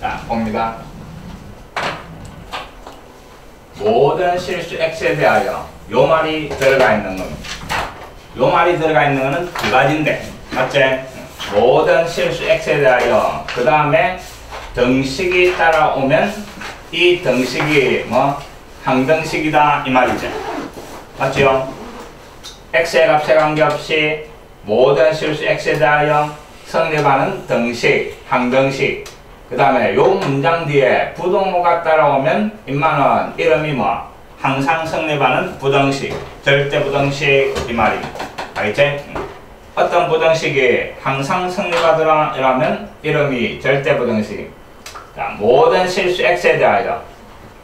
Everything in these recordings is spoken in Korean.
자, 봅니다. 모든 실수 x에 대하여 요 말이 들어가 있는 겁니다. 요 말이 들어가 있는 거는 두 가지인데, 맞지? 모든 실수 x에 대하여 그 다음에 등식이 따라오면 이 등식이 뭐 항등식이다 이 말이죠. 맞죠? x의 값에 관계없이 모든 실수 x에 대하여 성립하는 등식, 항등식. 그 다음에 요 문장 뒤에 부동호가 따라오면 임마는 이름이 뭐 항상 성립하는 부등식, 절대 부등식 이 말입니다. 알겠지? 어떤 부등식이 항상 성립하더라 이러면 이름이 절대 부등식. 자, 모든 실수 x에 대하여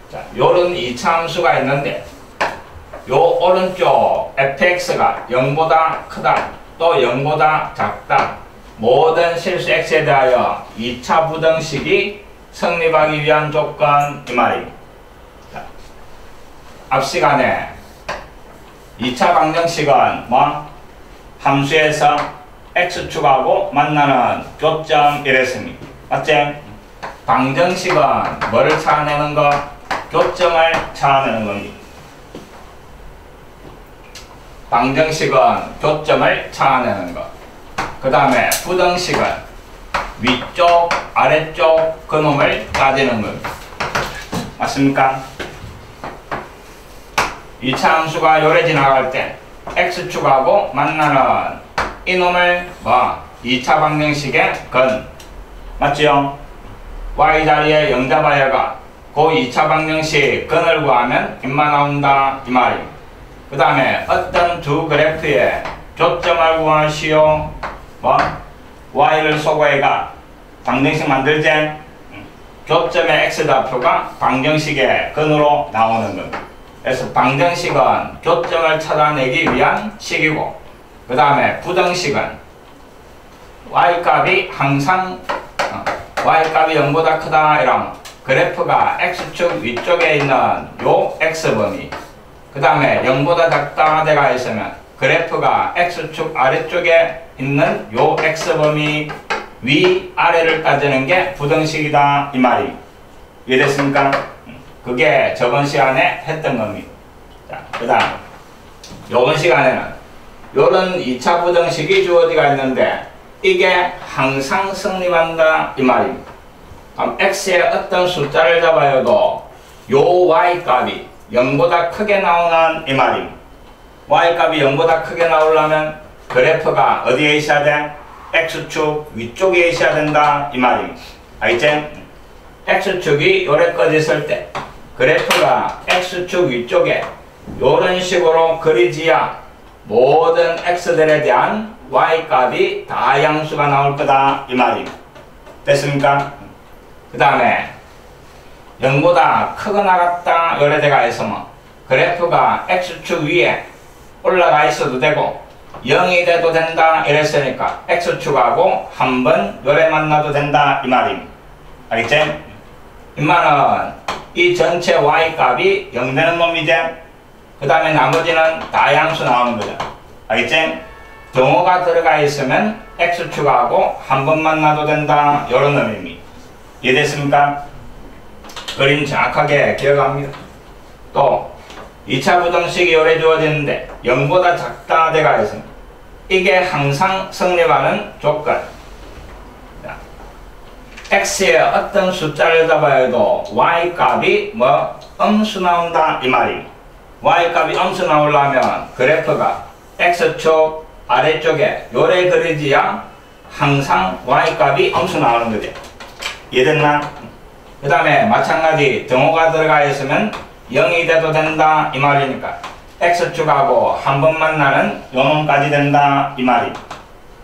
자, 요런 2차 함수가 있는데 요 오른쪽 fx가 0보다 크다 또 0보다 작다 모든 실수 x에 대하여 2차 부등식이 성립하기 위한 조건 이 말입니다. 자, 앞 시간에 2차 방정식은 뭐 함수에서 x축하고 만나는 교점 이랬습니다. 맞지? 방정식은 뭐를 찾아내는 거? 교점을 찾아내는 겁니다. 방정식은 교점을 찾아내는 거. 그 다음에 부등식은 위쪽, 아래쪽 그놈을 따지는 겁니다. 맞습니까? 2차 함수가 요래 지나갈 때 x축하고 만나는 이놈을 뭐 2차 방정식의 근. 맞지요? y자리에 0 잡아야가 그 2차 방정식 근을 구하면 임마 나온다 이 말입니다. 그 다음에 어떤 두 그래프에 교점을 구하시오. 뭐 y를 소거해가 방정식 만들지. 교점의 x좌표가 방정식의 근으로 나오는 겁니다. 그래서 방정식은 교점을 찾아내기 위한 식이고 그 다음에 부등식은 y값이 항상 y값이 0보다 크다 이런 그래프가 x축 위쪽에 있는 요 x범위 그 다음에 0보다 작다 데가 있으면 그래프가 x축 아래쪽에 있는 요 x범위 위 아래를 따지는 게 부등식이다 이 말입니다. 이해됐습니까? 그게 저번 시간에 했던 겁니다. 자, 그 다음 요번 시간에는 요런 2차 부등식이 주어지가 있는데 이게 항상 성립한다 이 말입니다. 그럼 x의 어떤 숫자를 잡아요도 요 y값이 0보다 크게 나오는 이 말입니다. y값이 0보다 크게 나오려면 그래프가 어디에 있어야 돼? x축 위쪽에 있어야 된다 이 말입니다. 알겠지? x축이 요래까지 있을 때 그래프가 x축 위쪽에 요런 식으로 그리지야 모든 x들에 대한 y값이 다 양수가 나올 거다 이 말입니다. 됐습니까? 그 다음에 0보다 크거나 같다 요래 데가 있으면 그래프가 x축 위에 올라가 있어도 되고 0이 돼도 된다 이랬으니까 x축하고 한번 요래 만나도 된다 이 말입니다. 알겠지? 임마는 이 전체 y값이 0 되는 놈이지. 그 다음에 나머지는 다 양수 나오는 거죠. 알겠지? 등호가 들어가 있으면 x축하고 한 번 만나도 된다 요런 놈입니다. 이해됐습니까? 그림 정확하게 기억합니다. 또 2차 부등식이 요래 주어지는데 0보다 작다 데가 있습니다. 이게 항상 성립하는 조건. 자, x의 어떤 숫자를 잡아도 y값이 뭐 음수 나온다 이 말입니다. y값이 음수 나오려면 그래프가 x축 아래쪽에 요래 그리지야 항상 y값이 음수 나오는 거죠. 이해됐나? 그 다음에 마찬가지 등호가 들어가 있으면 0이 돼도 된다 이 말이니까 x축하고 한 번 만나는 요놈까지 된다 이 말입니다.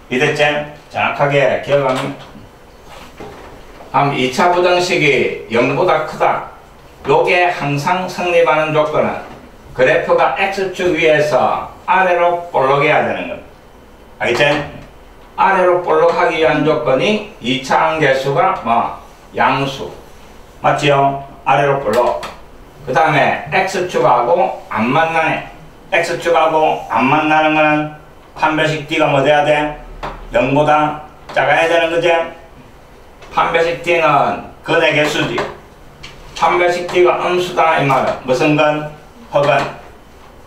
이해됐지? 정확하게 기억합니다. 다음 2차 부등식이 0보다 크다. 요게 항상 성립하는 조건은 그래프가 x축 위에서 아래로 볼록해야 되는 겁니다. 알겠지? 아래로 볼록하기 위한 조건이 2차 함계수가 뭐 양수. 맞지요? 아래로 볼록. 그 다음에 x축하고 안 만나네. x축하고 안 만나는 거는 판별식 d가 뭐 돼야 돼? 0보다 작아야 되는 거지? 판별식 d는 근의 개수지. 판별식 D가 음수다 이 말은 무슨 근? 허근.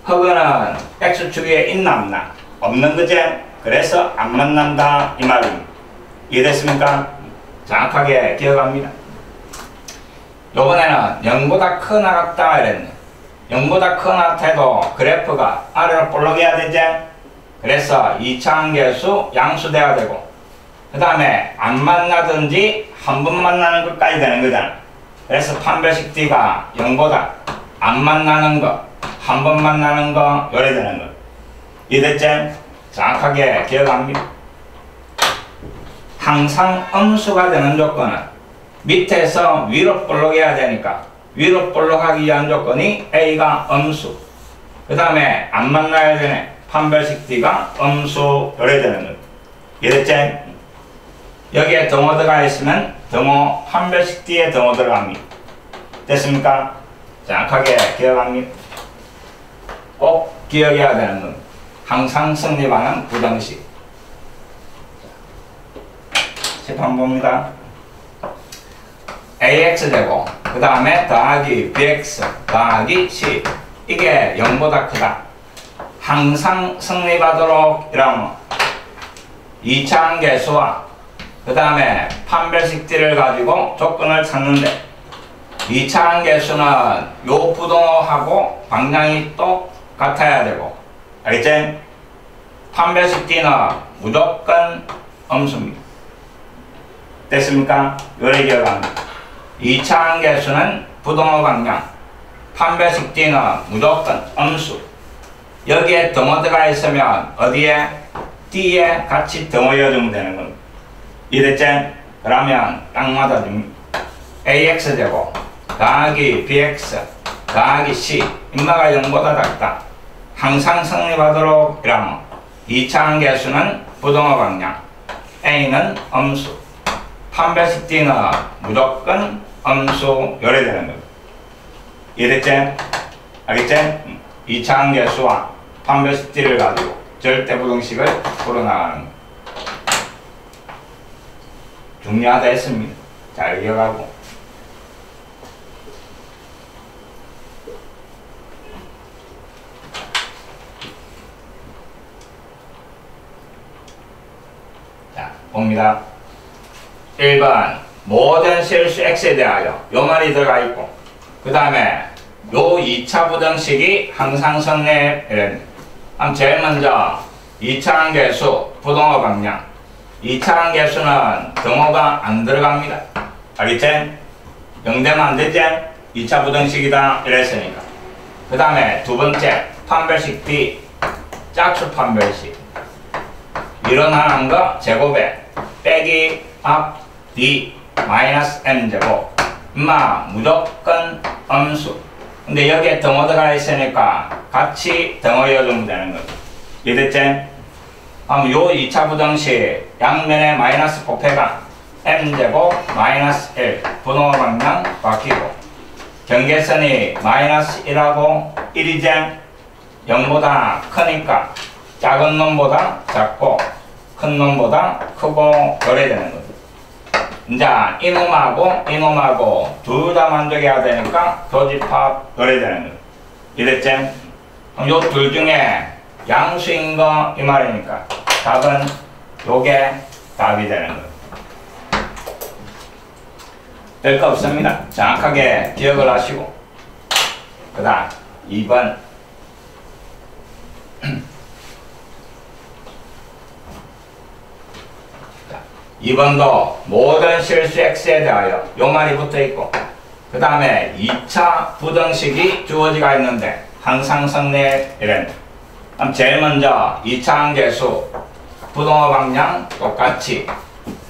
허근은 X축 위에 있나 없나? 없는 거지? 그래서 안 만난다 이 말입니다. 이해됐습니까? 정확하게 기억합니다. 요번에는 0보다 크나 같다 이랬네. 0보다 크나 해도 그래프가 아래로 볼록해야 되지? 그래서 2차항 계수 양수돼야 되고 그 다음에 안 만나든지 한 번 만나는 것까지 되는 거잖아. 그래서 판별식 D가 0보다 안 만나는 거, 한 번 만나는 거, 요래 되는 거. 이해됐지? 정확하게 기억합니다. 항상 음수가 되는 조건은 밑에서 위로 볼록해야 되니까 위로 볼록하기 위한 조건이 A가 음수, 그 다음에 안 만나야 되네. 판별식 D가 음수, 요래 되는 거. 이해됐지? 여기에 등호 들어가 있으면 등호 판별식 D에 등호 들어갑니다. 됐습니까? 정확하게 기억합니다. 꼭 기억해야 되는 건 항상 성립하는 부등식. 칠판 봅니다. AX되고 그 다음에 더하기 BX 더하기 C 이게 0보다 크다. 항상 성립하도록 이러면 2차항 계수와 그 다음에 판별식 D를 가지고 조건을 찾는데 2차항 계수는 요 부등호하고 방향이 똑같아야 되고 알겠지? 판별식 D는 무조건 음수입니다. 됐습니까? 요래 기억합니다. 2차항 계수는 부등호 방향, 판별식 D는 무조건 음수. 여기에 등호 들어가 있으면 어디에? D에 같이 등호여주면 되는 겁니다. 이해됐지? 그러면 딱 맞아줍니다. AX 되고 더하기 BX 더하기 C 인마가 0보다 작다. 항상 성립하도록 이러면 2차항 계수는 부등호 방향, A는 음수, 판별식 D는 무조건 음수, 요래 되는 겁니다. 이해됐지? 알겠지? 2차항 계수와 판별식 D를 가지고 절대부등식을 풀어나가는 겁니다. 중요하다 했습니다. 잘 기억하고. 자, 봅니다. 1번 모든 실수 X에 대하여 요 말이 들어가 있고 그 다음에 요 2차 부등식이 항상 성립. 그럼 제일 먼저 2차항 계수 부등호 방향. 2차항 계수는 등호가 안 들어갑니다. 알겠지? 0되면 안 되지? 2차 부등식이다 이랬으니까. 그 다음에 두 번째 판별식 D 짝수 판별식 일어나는 거 제곱에 빼기 앞 D 마이너스 M제곱 인마 무조건 음수. 근데 여기에 등호 들어가 있으니까 같이 등호여주면 되는 거죠. 이해됐지? 그럼 요 2차 부등식 양면에 마이너스 곱해가 M제곱 마이너스 1 부등호 방향 바뀌고 경계선이 마이너스 1하고 1이제 0보다 크니까 작은 놈보다 작고 큰 놈보다 크고 요래 되는 거죠. 이제 이놈하고 둘 다 만족해야 되니까 교집합 요래 되는 거죠. 이랬지? 그럼 요 둘 중에 양수인 거 이 말이니까 답은 요게 답이 되는 거예요. 별거 없습니다. 정확하게 기억을 하시고 그 다음 2번 2번도 모든 실수 X에 대하여 요 말이 붙어있고 그 다음에 2차 부등식이 주어지가 있는데 항상 성립 이랬네. 그럼 제일 먼저 2차항 계수 부등호 방향 똑같이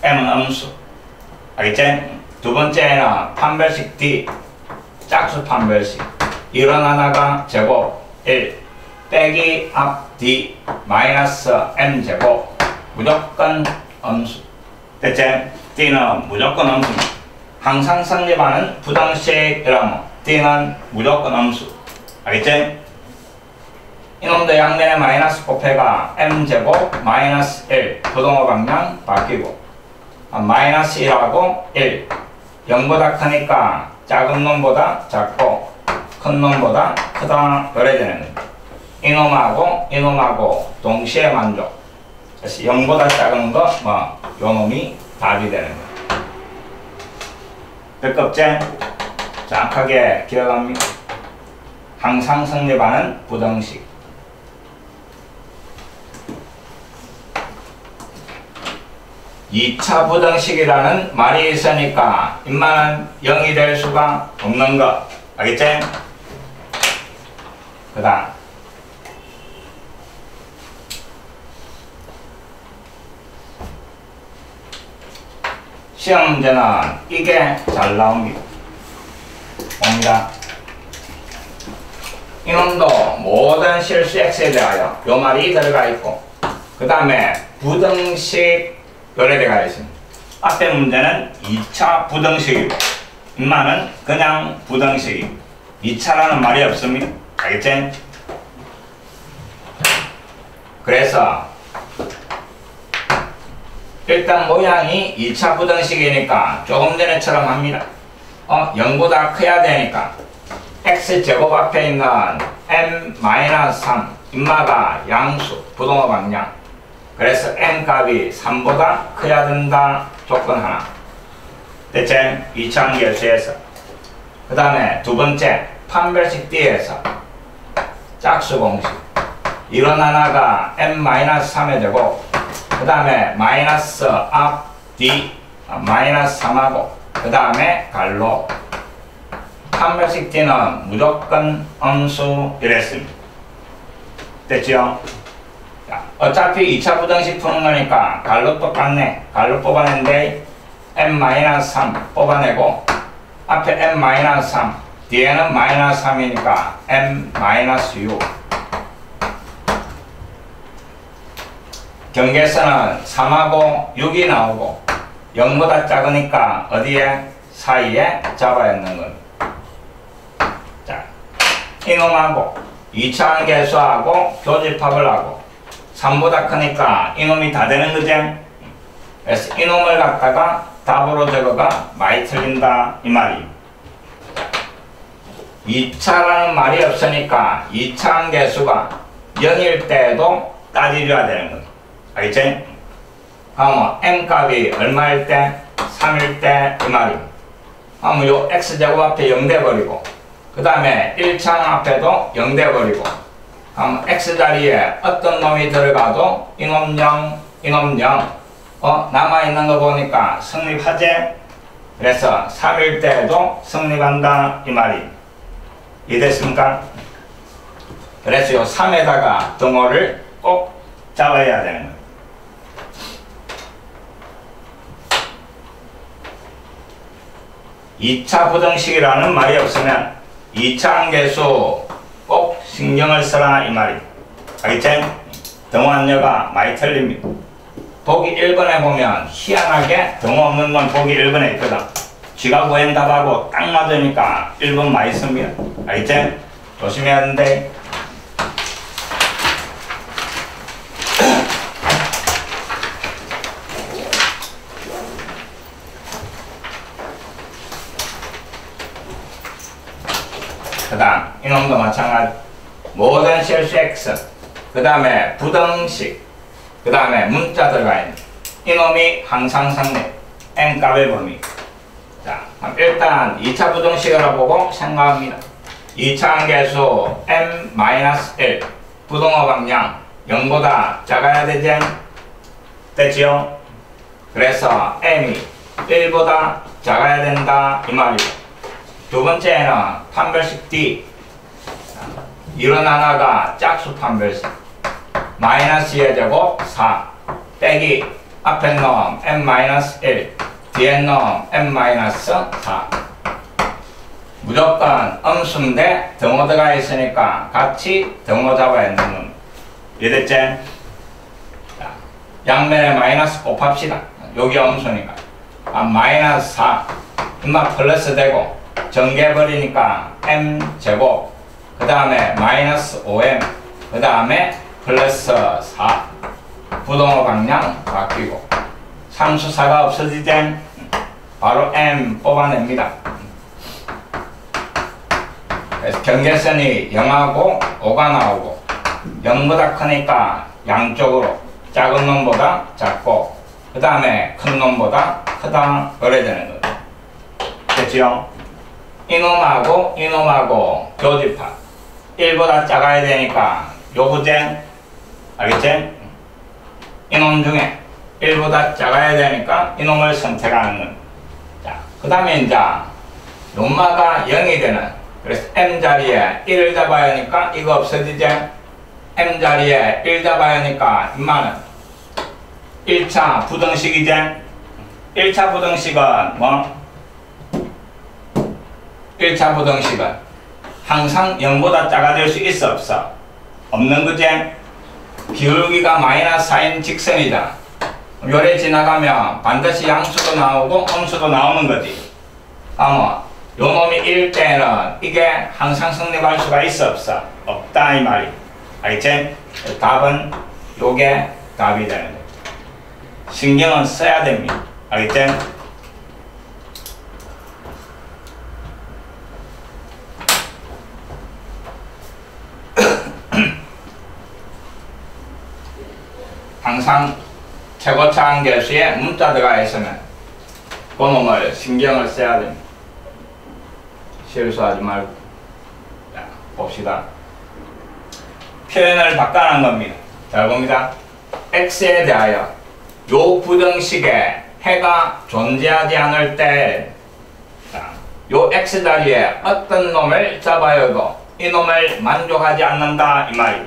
M은 음수. 알겠지? 두 번째는 판별식 D 짝수 판별식 일어나다가 제곱 1 빼기 앞 D 마이너스 M 제곱 무조건 음수. 됐지? D는 무조건 음수. 항상 성립하는 부등식이라면 D는 무조건 음수. 알겠지? 이놈도 양면에 마이너스 곱해가 M제곱 마이너스 1 부등호 방향 바뀌고 마이너스 1하고 1 0보다 크니까 작은 놈보다 작고 큰 놈보다 크다 그래야 되는 겁니다. 이놈하고 동시에 만족. 그래서 0보다 작은 거 요 놈이 답이 되는 거예요. 됐겠지? 정확하게 기억합니다. 항상 성립하는 부등식. 이 2차 부등식이라는 말이 있으니까 인마는 0이 될 수가 없는 거. 알겠지? 그 다음 시험 문제는 이게 잘 나옵니다. 이놈도 모든 실수 x에 대하여 요 말이 들어가 있고 그 다음에 부등식 요래 들어가 있습니다. 앞에 문제는 2차 부등식이고 인마는 그냥 부등식이고 2차라는 말이 없습니다. 알겠지? 그래서 일단 모양이 2차 부등식이니까 조금 전에처럼 합니다. 0보다 커야 되니까 x제곱 앞에 있는 m-3 인마가 양수, 부동호 방향. 그래서 m 값이 3보다 커야 된다. 조건 하나. 됐지? 2차 함계수에서. 그 다음에 두 번째 판별식 D에서 짝수 공식. 이런 하나가 m-3에 되고 그 다음에 마이너스 앞 D 마이너스 3하고 그 다음에 갈로 판별식 D는 무조건 음수 이랬습니다. 됐죠? 어차피 2차 부등식 푸는 거니까 갈로 똑같네. 갈로 뽑아낸데 m-3 뽑아내고 앞에 m-3 뒤에는 마이너스 3이니까 m-6 경계선은 3하고 6이 나오고 0보다 작으니까 어디에? 사이에 잡아야 하는 겁니다. 자, 이놈하고 2차 함계수하고 교집합을 하고 3보다 크니까 이놈이 다 되는 거지? 그래서 이놈을 갖다가 답으로 적어가 많이 틀린다 이 말이. 2차라는 말이 없으니까 2차 함계수가 0일 때에도 따지려야 되는 거죠. 알겠지? 그러면 m값이 얼마일 때? 3일 때 이 말입니다. 그러면 요 x제곱 앞에 0 돼버리고 그 다음에 1창 앞에도 0 돼버리고 그럼 x자리에 어떤 놈이 들어가도 이놈 0, 이놈 0 남아있는 거 보니까 성립하지? 그래서 3일 때에도 성립한다 이 말이. 이해됐습니까? 그래서 요 3에다가 등호를 꼭 잡아야 되는 거예요. (2차) 부등식이라는 말이 없으면 2차 함계수 꼭 신경을 써라 이 말이. 알겠지? 등호한녀가 많이 틀립니다. 보기 1번에 보면 희한하게 등호 없는 건 보기 1번에 있거든. 쥐가 구한 답하고 딱 맞으니까 1번 많이 씁니다. 알겠지? 조심해야 하는데 그 다음 이놈도 마찬가지. 모든 실수 x 그 다음에 부등식 그 다음에 문자 들어가 있는 이놈이 항상 성립 n값의 범위. 자, 일단 2차 부등식이라고 보고 생각합니다. 2차 함계수 m-1 부동호 방향 0보다 작아야 되지? 됐지요? 그래서 m이 1보다 작아야 된다 이 말이고 두 번째는 판별식 D 이런 하나가 짝수 판별식 마이너스 2의 제곱 4 빼기 앞에 놈 m-1 뒤에 놈 m-4 무조건 음수인데 등호 들어가 있으니까 같이 등호 잡아야 되는 겁니다. 이해됐지? 양면에 마이너스 곱합시다. 여기 음수니까 마이너스 4 인마 플러스 되고 전개해버리니까 m제곱 그 다음에 마이너스 5m 그 다음에 플러스 4 부동호 방향 바뀌고 상수사가 없어지지? 바로 m 뽑아냅니다. 그래서 경계선이 0하고 5가 나오고 0보다 크니까 양쪽으로 작은 놈보다 작고 그 다음에 큰 놈보다 크다 그래야 되는 거죠. 됐지요? 이놈하고 이놈하고 교집합 1보다 작아야 되니까 요구쟁 알겠지? 이놈 중에 1보다 작아야 되니까 이놈을 선택하는 거. 자, 그 다음에 이제 요마가 0이 되는 그래서 m자리에 1을 잡아야 하니까 이거 없어지지? m자리에 1 잡아야 하니까 인마는 1차 부등식이지? 1차 부등식은 뭐? 1차 부등식은 항상 0보다 작아질 수 있어 없어? 없는 거지? 기울기가 마이너스 4인 직선이다. 요래 지나가면 반드시 양수도 나오고 음수도 나오는 거지. 요 놈이 1 때는 이게 항상 성립할 수가 있어 없어? 없다 이 말이. 알겠지? 답은 요게 답이 되는 거야. 신경은 써야 됩니다. 알겠지? 항상 최고차 한계수에 문자 들어가 있으면 그놈을 신경을 써야 됩니다. 실수하지 말고. 자, 봅시다. 표현을 바꿔놓은 겁니다. 잘 봅니다. x에 대하여 요 부등식에 해가 존재하지 않을 때, 자, 요 x자리에 어떤 놈을 잡아여도 이 놈을 만족하지 않는다 이 말이고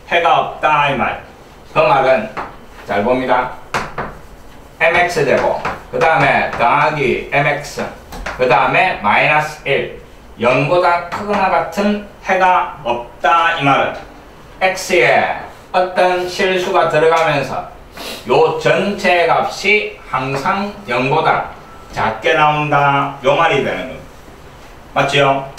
해가 없다 이 말. 그 말은 잘 봅니다. mx 되고 그 다음에 더하기 mx 그 다음에 마이너스 1 0보다 크거나 같은 해가 없다 이 말은 x에 어떤 실수가 들어가면서 요 전체 값이 항상 0보다 작게 나온다 요 말이 되는 겁니다. 맞죠?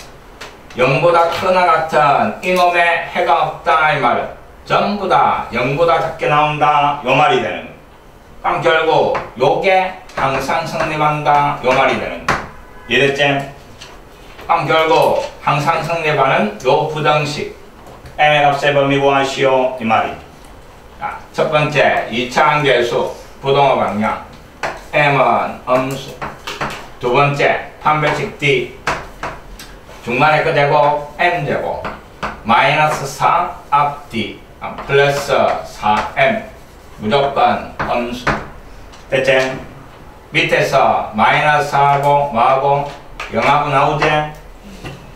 0보다 크거나 같은 이놈의 해가 없다 이 말은 전부 다 0보다 작게 나온다 요 말이 되는 겁니다. 그럼 결국 요게 항상 성립한다 요 말이 되는 겁니다. 이해됐지? 그럼 결국 항상 성립하는 요 부등식 m의 값의 범위 구하시오 이 말이. 자, 첫 번째 2차 한계수 부동호 방향 m은 음수. 두 번째 판별식 d 중간에 그 제곱 m제곱 마이너스 4 앞 d 플러스 4m 무조건 음수. 됐지? 밑에서 마이너스 4하고 뭐하고 0하고 나오지?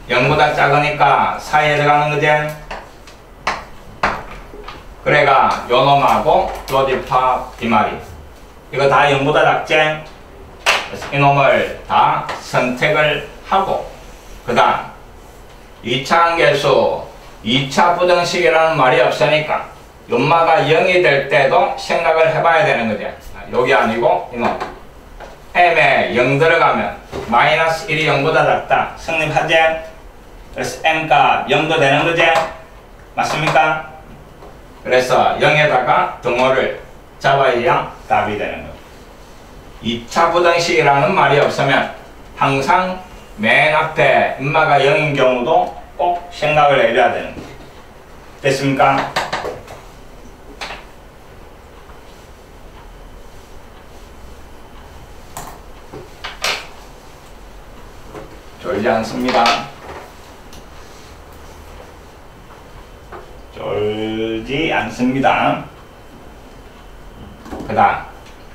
0보다 작으니까 사이에 들어가는 거지? 그래가 요 놈하고 교집합 이 말이. 이거 다 0보다 작지? 그래서 이 놈을 다 선택을 하고 그 다음 2차 한계수 2차 부등식이라는 말이 없으니까 연마가 0이 될 때도 생각을 해봐야 되는 거지. 여기 아니고 이놈 m에 0 들어가면 마이너스 1이 0보다 작다 성립하지? 그래서 m값 0도 되는 거지? 맞습니까? 그래서 0에다가 등호를 잡아야 답이 되는 거예요. 2차 부등식이라는 말이 없으면 항상 맨 앞에 인마가 0인 경우도 꼭 생각을 해줘야 되는 거예요. 됐습니까? 졸지 않습니다. 졸지 않습니다. 그 다음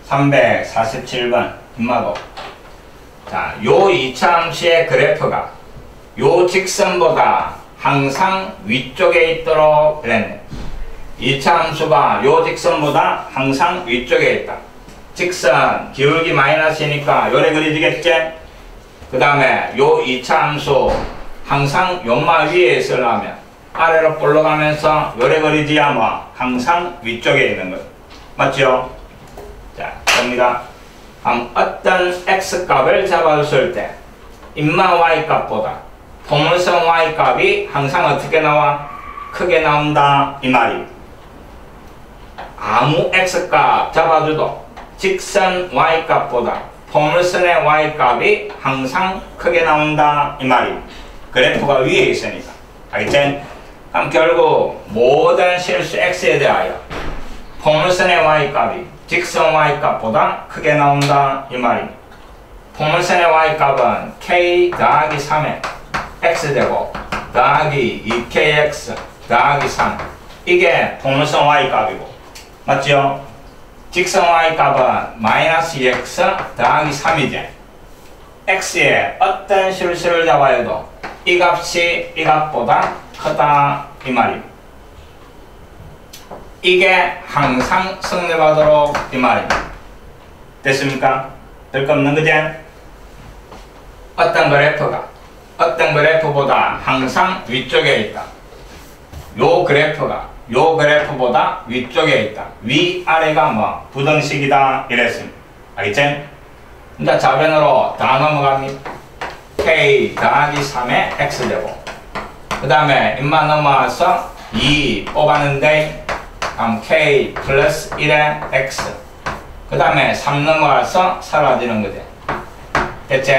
347번 인마도. 자, 요 2차 함수의 그래프가 요 직선보다 항상 위쪽에 있도록 그랬네. 2차 함수가 요 직선보다 항상 위쪽에 있다. 직선 기울기 마이너스니까 요래 그려지겠지? 그 다음에 요 2차 함수 항상 연마 위에 있으려면 아래로 올라가면서 요래 그리지야 뭐 항상 위쪽에 있는 것. 맞죠? 자, 됩니다. 어떤 x값을 잡아줬을 때 인마 y값보다 포물선 y값이 항상 어떻게 나와? 크게 나온다 이 말이. 아무 x값 잡아줘도 직선 y값보다 포물선의 y값이 항상 크게 나온다 이 말입니다. 그래프가 위에 있으니까. 알겠지? 그럼 결국 모든 실수 x에 대하여 포물선의 y값이 직선 y값보다 크게 나온다 이 말입니다. 포물선의 y값은 k 더하기 3에 x 되고 더하기 2kx 더하기 3 이게 포물선 y값이고 맞죠? 직선 y값은 마이너스 2x 더하기 3이지. x에 어떤 실수를 잡아도 이 값이 이 값보다 크다 이 말입니다. 이게 항상 성립하도록 이 말입니다. 됐습니까? 될 거 없는 거지? 어떤 그래프가 어떤 그래프보다 항상 위쪽에 있다. 요 그래프가 요 그래프보다 위쪽에 있다. 위아래가 뭐 부등식이다 이랬습니다. 알겠지? 이제 좌변으로 다 넘어갑니다. k 더하기 3에 x 되고 그 다음에 입만 넘어와서 2 뽑았는데 다음 k 플러스 1에 x 그 다음에 3 넘어가서 사라지는 거지. 됐지?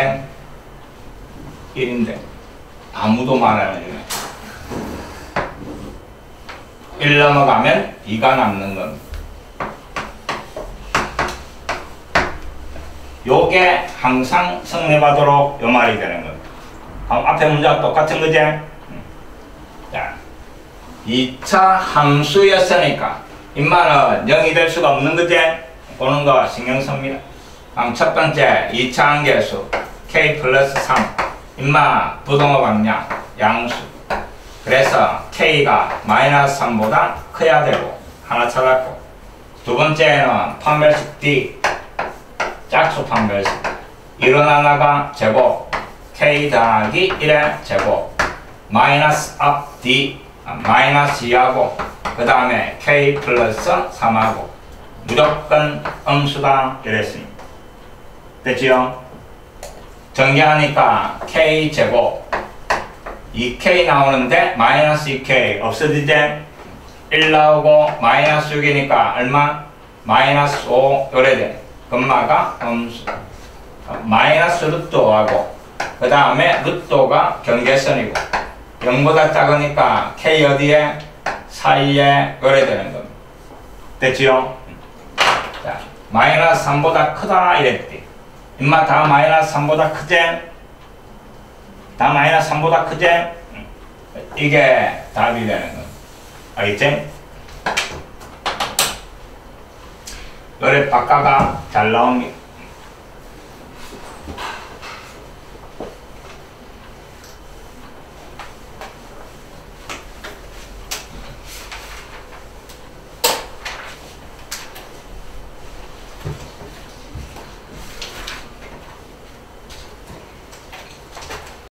1인데 아무도 말 안 해주네. 1 넘어가면 2가 남는 겁니다. 요게 항상 성립하도록 요 말이 되는 겁니다. 앞에 문제와 똑같은 거지? 자, 2차 함수였으니까 인마는 0이 될 수가 없는 거지? 보는 거 신경 씁니다. 다음 첫 번째 2차 함계수 k 플러스 3 인마 부동호 방량 양수 그래서 k가 마이너스 3보다 커야 되고 하나 찾았고 두 번째는 판별식 d 짝수 판별식 1은 하나가 제곱 k 더하기 1의 제곱 마이너스 앞 d 마이너스 2하고 그 다음에 k 플러스 3하고 무조건 음수다 이랬습니다. 됐지요? 정리하니까 k 제곱 2k 나오는데 마이너스 2k 없어지지? 1 나오고 마이너스 6이니까 얼마? 마이너스 5 요래돼. 금마가 음수. 마이너스 루트 5하고 그 다음에 루트 5가 경계선이고 0보다 작으니까 k 어디에? 사이에 요래되는 겁니다. 됐지요? 자, 마이너스 3보다 크다 이랬지. 임마 다 마이너스 3보다 크지? 다 마이너스 3보다 크지? 이게 답이 되는 겁니다. 알겠지? 요래 바꿔가 잘 나옵니다.